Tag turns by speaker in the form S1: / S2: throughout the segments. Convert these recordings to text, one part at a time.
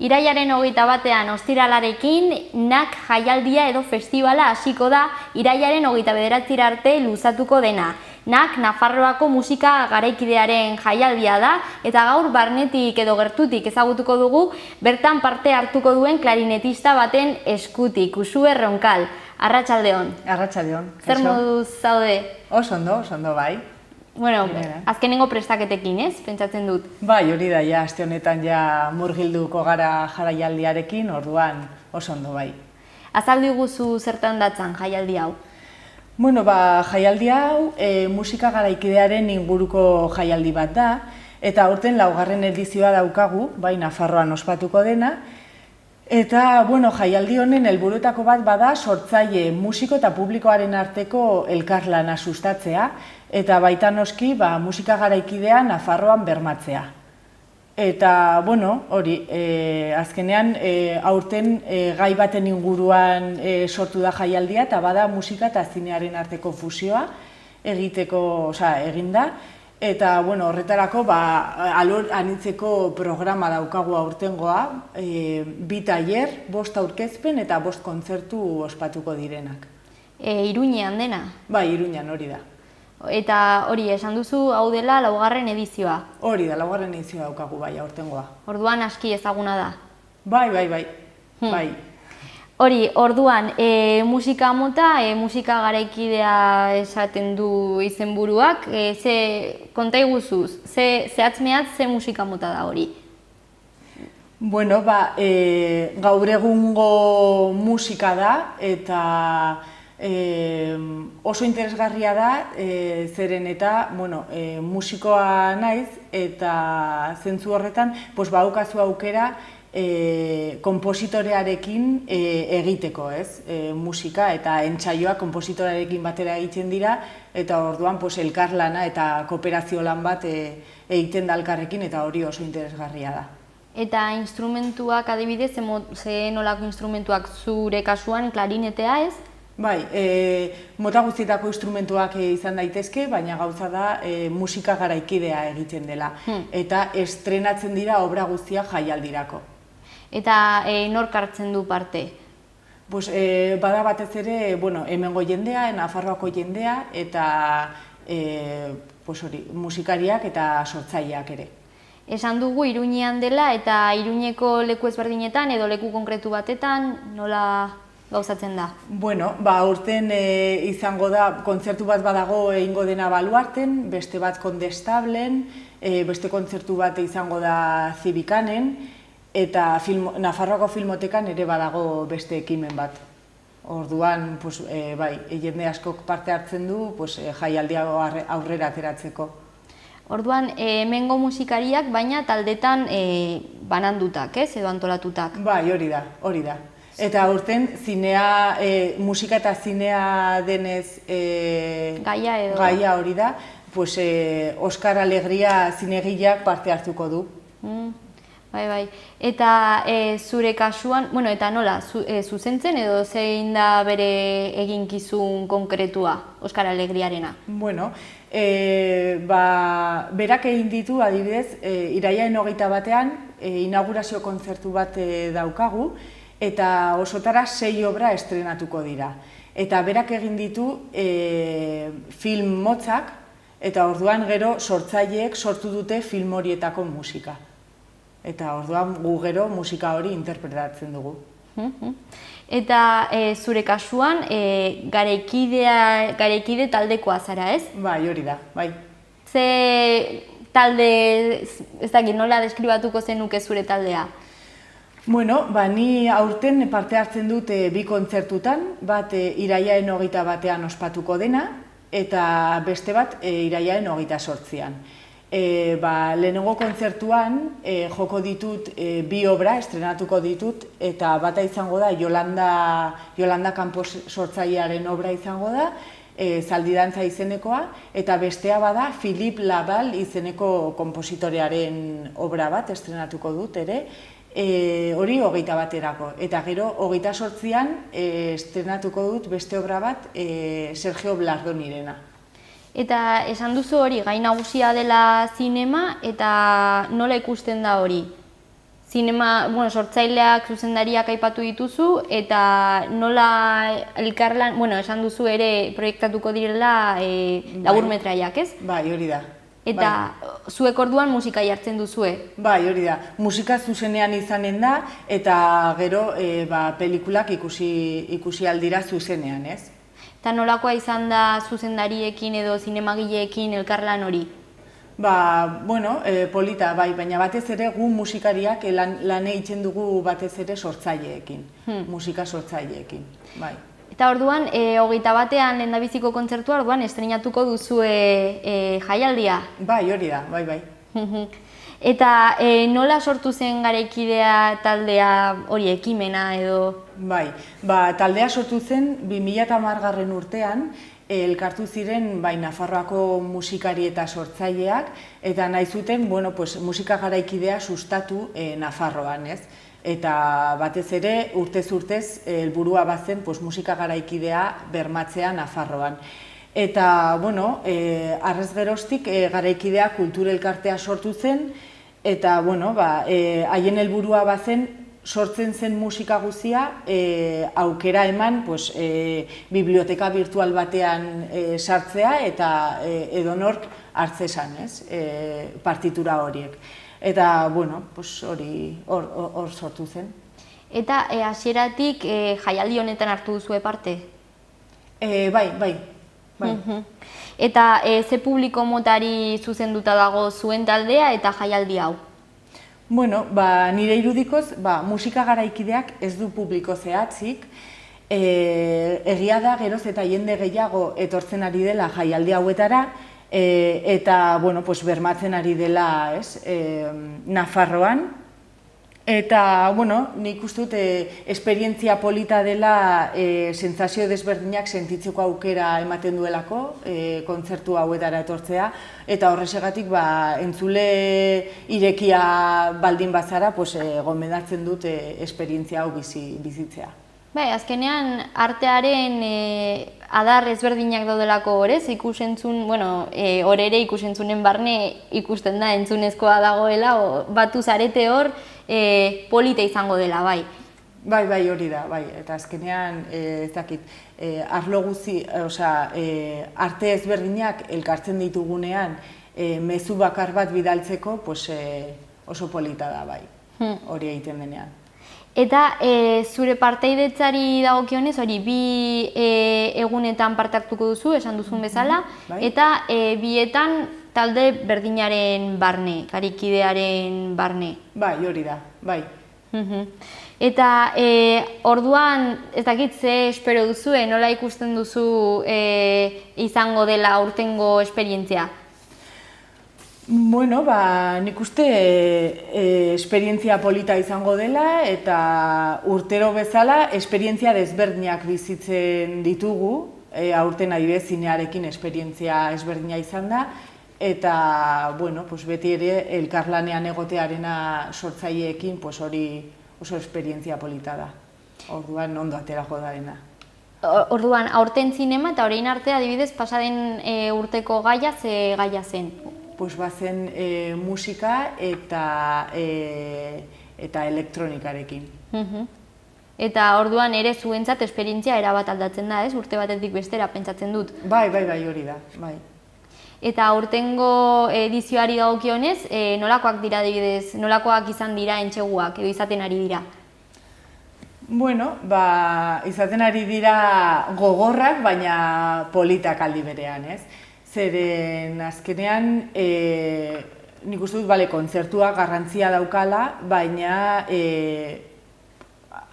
S1: Irailaren 21ean ostiralarekin NAK jaialdia edo festivala hasiko da irailaren 29 arte luzatuko dena. NAK Nafarroako musika garaikidearen jaialdia da eta gaur barnetik edo gertutik ezagutuko dugu bertan parte hartuko duen klarinetista baten eskutik, Uxue Ronkal. Arratsaldeon.
S2: Arratsaldeon.
S1: Zer moduz zaude?
S2: Oso ondo bai.
S1: Bueno, azkenengo prestaketekin, ez? Pentsatzen dut.
S2: Bai, hori da, aste honetan murgilduko gara jaialdiarekin, orduan oso ondo bai.
S1: Azaldu iguzu zertan datzan jaialdi hau?
S2: Bueno, jaialdi hau musika garaikidearen inguruko jaialdi bat da, eta aurten 4. edizioa daukagu, bai Nafarroan ospatuko dena, eta, bueno, jaialdi honen helburuetako bat bada sortzaile, musiko eta publikoaren arteko elkarlana sustatzea, eta baita noski musika garaikidea Nafarroan bermatzea. Eta, bueno, hori, azkenean aurten gai baten inguruan sortu da jaialdia, eta bada musika eta zinearen arteko fusioa egin da. Eta, bueno, horretarako, alor anitzeko programa daukagu aurtengoa, 2 tailer, 5 aurkezpen eta 5 kontzertu ospatuko direnak.
S1: Iruñean dena?
S2: Bai, Iruñean hori da.
S1: Eta hori, esan duzu hau dela 4. edizioa?
S2: Hori da, 4. edizioa daukagu bai aurtengoa.
S1: Orduan aski ezaguna da?
S2: Bai.
S1: Hori, orduan, musika mota, musika garaikidea esaten du izenburuak, konta iguzuz, zehatz-mehatz ze musika mota da hori?
S2: Bueno, gaur egungo musika da, eta oso interesgarria da, zeren eta musikoa naiz, eta zentzu horretan baukazu aukera konpositorearekin egiteko, musika eta entsaioa konpositorearekin batera egiten dira, eta orduan elkarlana eta kooperazio lan bat egiten da elkarrekin, eta hori oso interesgarria da.
S1: Eta instrumentuak adibidez, ze nolako instrumentuak zure kasuan klarinetea ez?
S2: Bai, mota guztietako instrumentuak izan daitezke, baina gauza da musika garaikidea egiten dela. Eta estrenatzen dira obra guztia jaialdirako.
S1: Eta nork hartzen du parte?
S2: Bada batez ere, hemengo jendea, Nafarroako jendea, eta musikariak eta sortzaileak ere.
S1: Esan dugu Iruñean dela eta Iruñeko leku ezberdinetan edo leku konkretu batetan nola gauzatzen da? Bueno,
S2: aurten izango da, kontzertu bat badago egingo dena Baluarten, beste bat Kondestablen, beste kontzertu bat izango da Zibikanen, eta Nafarroako Filmotekan ere badago beste ekimen bat. Orduan, jende askok parte hartzen du jaialdia aurrera ateratzeko.
S1: Orduan, hemengo musikariak baina taldetan banandutak, edo antolatutak?
S2: Bai, hori da. Eta aurten musika eta zinea denez gaia hori da, Oskar Alegria zinegileak parte hartuko du.
S1: Bai. Eta zure kasuan, eta nola, zuzentzen edo zein da bere eginkizun konkretua, Oskar Alegriarena?
S2: Bueno, berak egin ditu, adibidez, irailaren 21ean inaugurazio kontzertu bat daukagu, eta osotara 6 obra estrenatuko dira. Eta berak egin ditu film motzak, eta orduan gero sortzaileek sortu dute film horietako musika. Eta orduan gu gero musika hori interpretatzen dugu.
S1: Eta zure kasuan garaikide taldekoa zara, ez?
S2: Bai, hori da, bai.
S1: Ze talde, ez dakit, nola deskribatuko zenuke zure taldea?
S2: Bueno, ni aurten parte hartzen dut 2 kontzertutan, bat irailaren 21ean ospatuko dena, eta beste bat irailaren 28ean. Lehenengo kontzertuan joko ditut 2 obra, estrenatuko ditut, eta bata izango da Yolanda Campos sortzailearen obra izango da, Zaldidantza izenekoa, eta bestea bada Philippe Laval izeneko konpositorearen obra bat estrenatuko dut ere, hori 21erako. Eta gero 28ean estrenatuko dut beste obra bat Sergio Blardonirena.
S1: Eta esan duzu hori, gai nagusia dela zinema, eta nola ikusten da hori? zinema, bueno, sortzaileak, zuzendariak aipatu dituzu, eta nola elkarlan, bueno, esan duzu ere proiektatuko direla laburmetraiak, ez?
S2: Bai, hori da.
S1: Eta zuek orduan musika jartzen duzue?
S2: Bai, hori da. Musika zuzenean izanen da, eta gero pelikulak ikusi aldira zuzenean, ez?
S1: Eta nolakoa izan da zuzendariekin edo zinemagileekin elkarlan hori?
S2: Bueno, polita, bai, baina batez ere gu musikariak lan egiten dugu batez ere sortzaileekin, musika sortzaileekin, bai.
S1: Eta orduan, 21ean lehendabiziko kontzertua, orduan estreinatuko duzue jaialdia?
S2: Bai, hori da, bai.
S1: Eta nola sortu zen garaikidea taldea hori ekimena edo?
S2: Bai, taldea sortu zen 2010 urtean, elkartu ziren Nafarroako musikari eta sortzaileak, eta nahi zuten, musika garaikidea sustatu Nafarroan, ez? Eta batez ere, urtez helburua bazen musika garaikidea bermatzea Nafarroan. Eta, arrez geroztik garaikidea kultur elkartea sortu zen, eta, haien helburua bazen sortzen zen musika guzia aukera eman biblioteka virtual batean sartzea eta edonork hartzezan, partitura horiek. Eta, hori hor sortu zen.
S1: Eta hasieratik jaialdi honetan hartu duzue parte?
S2: Bai.
S1: Eta ze publiko motari zuzenduta dago zuen taldea eta jaialdi hau?
S2: Nire irudikoz, musika garaikideak ez du publiko zehatzik. Egia da, geroz eta jende gehiago etortzen ari dela jaialdi hauetara, eta bermatzen ari dela Nafarroan. Eta, nik uste dut, esperientzia polita dela sentsazio desberdinak sentitzeko aukera ematen duelako, kontzertu hauetara etortzea, eta horrexegatik entzule irekia baldin bazara, gomendatzen dut esperientzia hau bizitzea.
S1: Bai, azkenean artearen adar ezberdinak daudelako horrez, ikusentzun, hor ere ikusentzunen barne ikusten da entzunezkoa dagoela, batu zarete hor, polita izango dela, bai.
S2: Bai, hori da, bai, eta azkenean, ez dakit, arlo guzi, arte ezberdinak elkartzen ditugunean, mezu bakar bat bidaltzeko, oso polita da, bai, hori egiten denean.
S1: Eta zure parteidetzari dagokionez, hori bi egunetan parte hartuko duzu, esan duzun bezala, eta bietan talde berdinaren barne, garakidearen barne.
S2: Bai, hori da, bai.
S1: Eta orduan, ez dakit ze espero duzu, nola ikusten duzu izango dela aurtengo esperientzia?
S2: Nik uste esperientzia polita izango dela eta urtero bezala esperientzia desberdinak bizitzen ditugu, aurten adibidez zinearekin esperientzia ezberdina izan da, eta beti ere elkarlanean egotearena sortzaileekin hori oso esperientzia polita da, orduan ondo aterako darena.
S1: Orduan, aurten zinema eta orain arte adibidez pasaden urteko gaia ze gaia zen?
S2: Bazen musika eta elektronikarekin.
S1: Eta orduan ere zuentzat esperientzia erabat aldatzen da, ez? Urte batetik bestera pentsatzen dut.
S2: Bai, hori da, bai.
S1: Eta aurtengo edizioari dagokionez, nolakoak dira adibidez, nolakoak izan dira entseguak edo izaten ari dira?
S2: Izaten ari dira gogorrak, baina politak aldi berean, ez? Zeren azkenean, nik uste dut, kontzertua garrantzia daukala, baina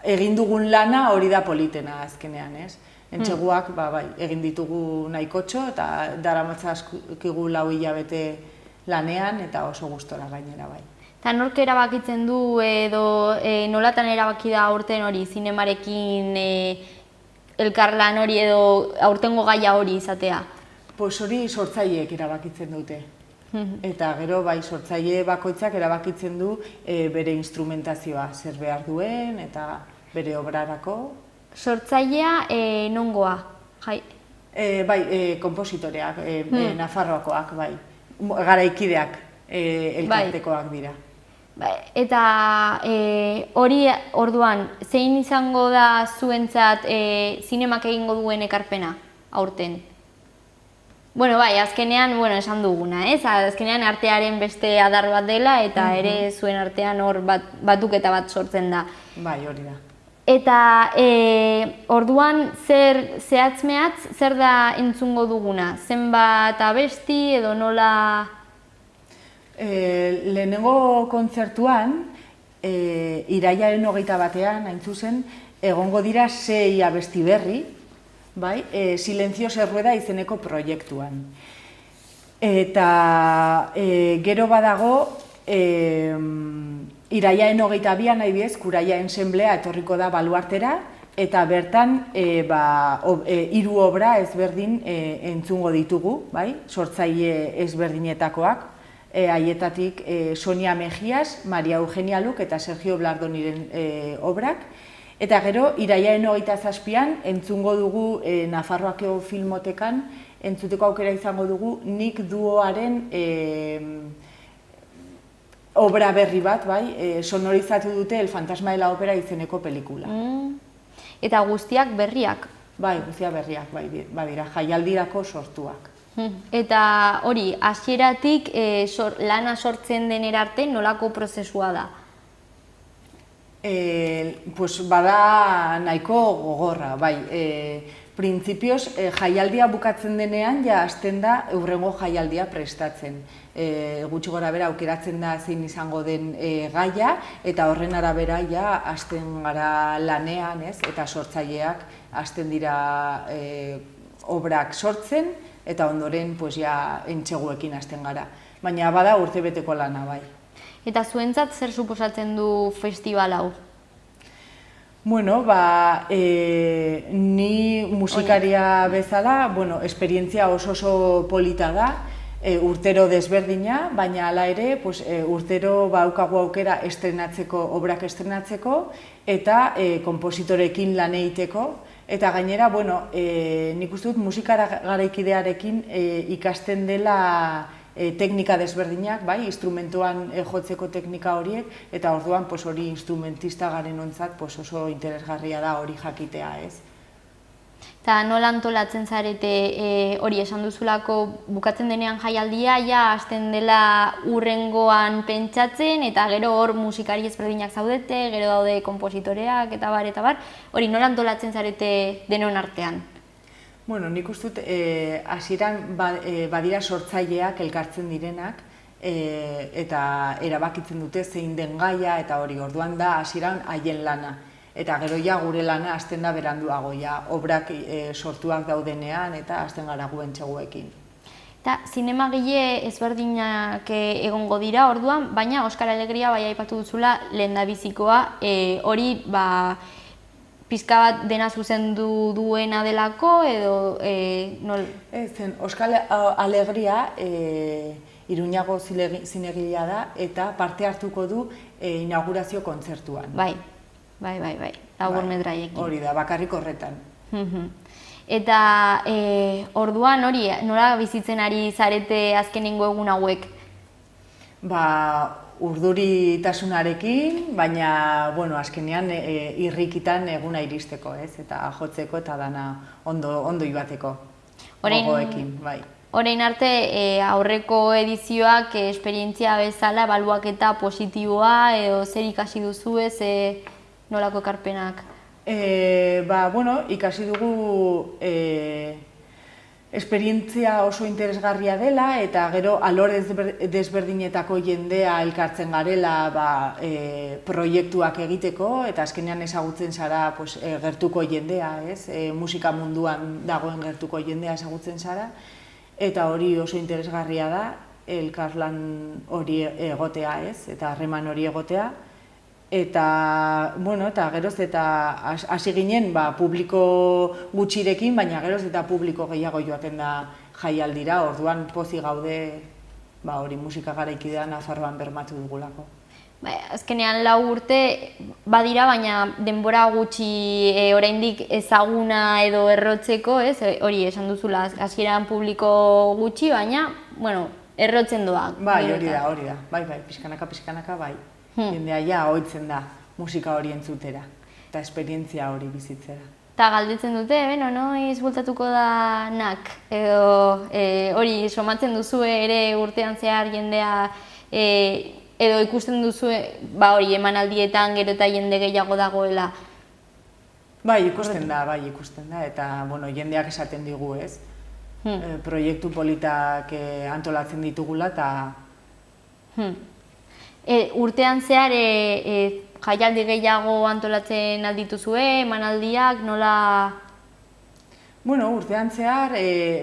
S2: egin dugun lana hori da politena azkenean, ez? Entseguak, egin ditugu nahikotxo, eta daramatza askigu 4 hilabete lanean, eta oso gustora gainera, bai.
S1: Eta nork erabakitzen du edo nolatan erabaki da aurten hori, zinemarekin elkarlan hori edo aurtengo gaia hori izatea?
S2: Hori sortzaileek erabakitzen dute. Eta gero, sortzaile bakoitzak erabakitzen du bere instrumentazioa, zer behar duen eta bere obrarako.
S1: Sortzailea nongoa?
S2: Konpositoreak, Nafarroakoak, garaikideak elkartekoak dira.
S1: Eta hori orduan, zein izango da zuentzat zinemak egingo duen ekarpena aurten? Bueno, bai, azkenean, esan duguna, ez? Azkenean artearen beste adar bat dela eta ere zuen artean hor batuketa bat sortzen da.
S2: Bai, hori da.
S1: Eta orduan zehatz-mehatz zer da entzungo duguna? Zenbat abesti edo nola...
S2: Lehenengo kontzertuan, irailaren 21ean, hain zuzen, egongo dira 6 abesti berri, bai, Silencio se rueda izeneko proiektuan. Eta gero badago, irailaren 22ean, adibidez, Kuraia Ensemblea etorriko da baluartera, eta bertan 3 obra ezberdin entzungo ditugu, bai, sortzaile ezberdinetakoak. Haietatik Sonia Mejías, Maria Eugenia Luk eta Sergio Blardoniren obrak. Eta gero, irailaren 27ean entzungo dugu Nafarroako Filmotekan, entzuteko aukera izango dugu Nik duoaren obra berri bat, bai, sonorizatu dute El fantasma de la ópera izeneko pelikula.
S1: Eta guztiak berriak?
S2: Bai, guztiak berriak, bai, badira, jaialdirako sortuak.
S1: Eta hori, hasieratik lana sortzen denera arte nolako prozesua da?
S2: Bada nahiko gogorra, bai. Printzipioz, jaialdia bukatzen denean, ja hasten da hurrengo jaialdia prestatzen. Gutxi gora bera aukeratzen da zein izango den gaia, eta horren arabera ja hasten gara lanean, ez? Eta sortzaileak hasten dira obrak sortzen, eta ondoren ja entseguekin hasten gara. Baina bada urtebeteko lana, bai.
S1: Eta zuentzat zer suposatzen du festival hau?
S2: Bueno, ni musikaria bezala, esperientzia oso polita da, urtero desberdina, baina hala ere, urtero daukagu aukera obrak estrenatzeko, eta konpositorekin lan egiteko, eta gainera, nik uste dut musikara garaikidearekin ikasten dela teknika desberdinak, bai, instrumentuan jotzeko teknika horiek, eta orduan hori instrumentista garen ontzat oso interesgarria da hori jakitea, ez?
S1: Eta nola antolatzen zarete hori esan duzulako bukatzen denean jaialdia, ja hasten dela hurrengoan pentsatzen, eta gero hor musikari ezberdinak zaudete, gero daude konpositoreak, eta bar, hori nola antolatzen zarete denon artean?
S2: Nik uste dut, hasieran badira sortzaileak elkartzen direnak, eta erabakitzen dute zein den gaia, eta hori orduan da hasieran haien lana. Eta gero ja gure lana hasten da beranduago, ja obrak sortuak daudenean, eta hasten gara guen txeguekin.
S1: Eta zinemagile ezberdinak egongo dira orduan, baina Oskar Alegria bai aipatu duzula lehendabizikoa, hori pizka bat dena zuzendu duena delako, edo nol?
S2: Zen, Oskar Alegria Iruñago zinegilea da, eta parte hartuko du inaugurazio kontzertuan.
S1: Bai, labur metraiekin.
S2: Hori da, bakarrik horretan.
S1: Eta orduan hori, nola bizitzen ari zarete azkenengo egun hauek?
S2: Urduritasunarekin, baina, azkenean irrikitan eguna iristeko, ez? Eta jotzeko eta dana ondo ibateko, gogoekin, bai.
S1: Orain arte, aurreko edizioak esperientzia bezala, ebaluaketa positiboa, edo zer ikasi duzu ez, nolako ekarpenak?
S2: Ikasi dugu esperientzia oso interesgarria dela, eta gero alor desberdinetako jendea elkartzen garela proiektuak egiteko, eta azkenean ezagutzen zara gertuko jendea, musika munduan dagoen gertuko jendea ezagutzen zara, eta hori oso interesgarria da, elkarlan hori egotea, eta harreman hori egotea. Eta geroz eta hasi ginen publiko gutxirekin, baina geroz eta publiko gehiago joaten da jaialdira, orduan pozik gaude hori musika garaikidea Nafarroan bermatu dugulako.
S1: Azkenean 4 urte badira, baina denbora gutxi oraindik ezaguna edo errotzeko, hori esan duzula, hasieran publiko gutxi, baina errotzen doa.
S2: Bai, hori da, pixkanaka, bai. Jendea ja ohitzen da musika hori entzutera eta esperientzia hori bizitzera.
S1: Eta galdetzen dute, beno, noiz bultatuko da NAK? Edo hori somatzen duzue ere urtean zehar jendea, edo ikusten duzue, hori emanaldietan gero eta jende gehiago dagoela.
S2: Bai, ikusten da, eta jendeak esaten digu, ez? Proiektu politak antolatzen ditugula eta...
S1: Urtean zehar jaialdi gehiago antolatzen aldituzue, emanaldiak, nola...
S2: Urtean zehar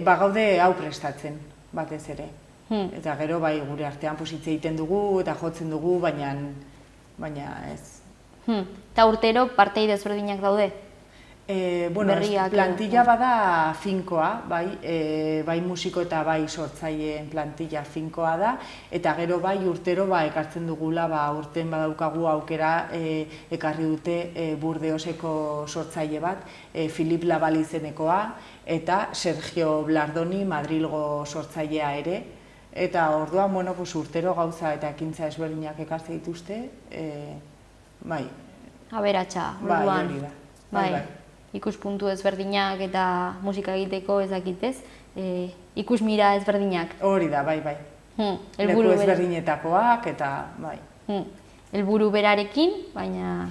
S2: gaude hau prestatzen, batez ere. Eta gero gure artean hitz egiten dugu eta jotzen dugu, baina ez.
S1: Eta urtero partei desberdinak daude?
S2: Plantilla bada finkoa, bai musiko eta bai sortzaileen plantilla finkoa da, eta gero urtero ekartzen dugula, urten badaukagu aukera ekarri dute Burdeoseko sortzaile bat, Filip Labal izenekoa, eta Sergio Blardoni Madrilgo sortzailea ere, eta orduan, urtero gauza eta ekintza ezberdinak ekartzen dituzte, bai.
S1: Aberatsa, orduan. Bai. Ikuspuntu ezberdinak eta musika egiteko ezakitez, ikusmira ezberdinak.
S2: Hori da, bai. Leku ezberdinetakoak eta bai.
S1: Helburu berarekin, baina...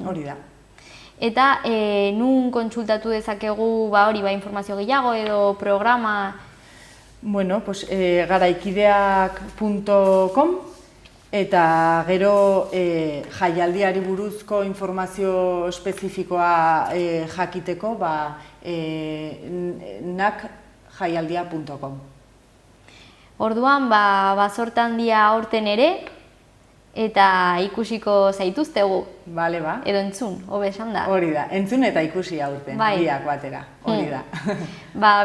S2: Hori da.
S1: Eta nun kontsultatu dezakegu informazio gehiago edo programa?
S2: Garaikideak.com eta gero jaialdiari buruzko informazio espezifikoa jakiteko nakjaialdia.com.
S1: Orduan, bazortan dia aurten ere eta ikusiko zaituztegu.
S2: Bale,
S1: edo entzun, hobe esan da.
S2: Hori da, entzun eta ikusi aurten, biak batera, hori da.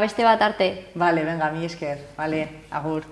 S1: Beste bat arte.
S2: Bale, venga, mi esker, bale, agur.